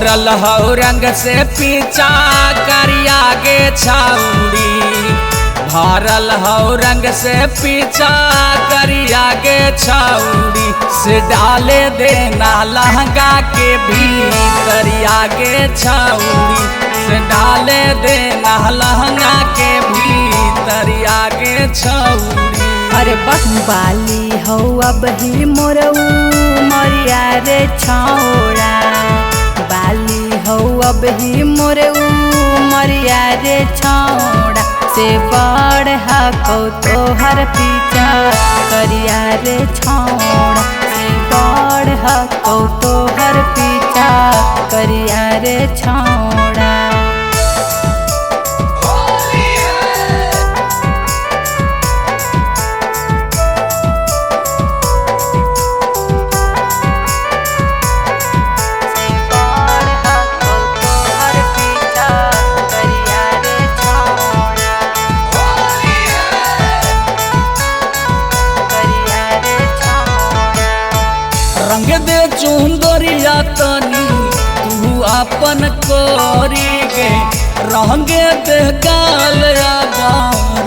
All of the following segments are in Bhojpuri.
भरल हौ रंग से पीछा करिया गे छाउड़ी, भरल हौ रंग से पीछा करिया गे छाउड़ी, से डाले देना लहंगा के भीतरिया गे छाउड़ी, से डाले देना लहंगा के भीतरिया गे छाउड़ी। अरे बाली हौ अब ही मोरऊ मरिया रे छौड़ा, बाली हौ अब ही मोरऊ मरिया रे छौड़ा, से बड़ हकौ तोहर पीछा करिया रे छौड़ा, से बड़ हकौ तोहर पीछा करिया रे छौड़ा। रंग दे चुंदरिया तनी तू अपन कोरी गे, रंगे दे गाल आगा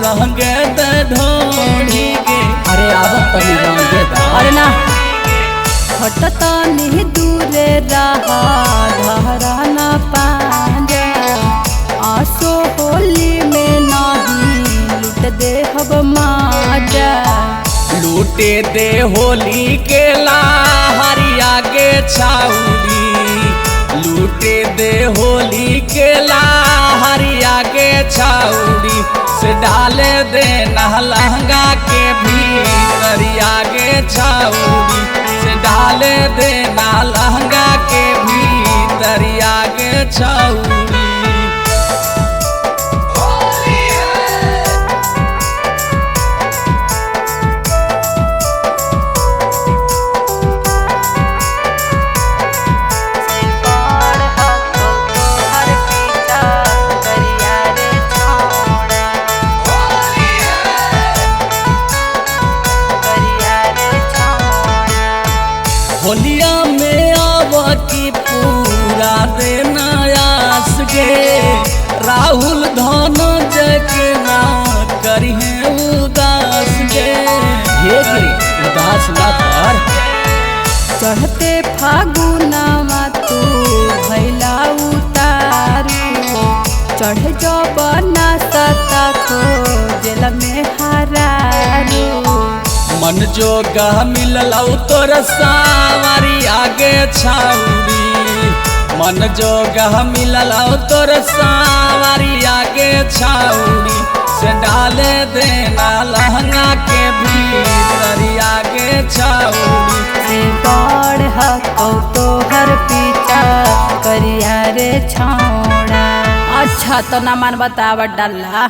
रंगे दे ढोली गे। अरे आवा तनी रंगे दा। अरे ना हटता नहीं दूरे रहा धरा ना पांजा, आसो होली में नहीं लुट दे हब माजा, लूटे दे होली के लहरिया गे छाउड़ी, लूटे दे होली के लहरिया गे छाउड़ी, से डाले दे लहंगा के भीतरिया गे छाउड़ी, से डाले दे लहंगा के भीतरिया गे छाउड़ी। होलिया में आवती पूरा देना आस गे, राहुल धन जके ना करिहे उदास गे। हे गे उदास ना कर। चढ़ते फागुनवा तू भैला उतारू, चढ़ जो बना सता खो जेल में हरारू, मन जोगा मिललौ तोर सावरी आगे छाउड़ी, मन जोगा मिललौ तोर सावरी आगे छाउड़ी, से डाले देना लहंगा के भीतरी आगे छाउड़ी, से बड़ हकौ तोहर पीछा करिया रे छौड़ा। अच्छा तो ना मन बतावत डाला।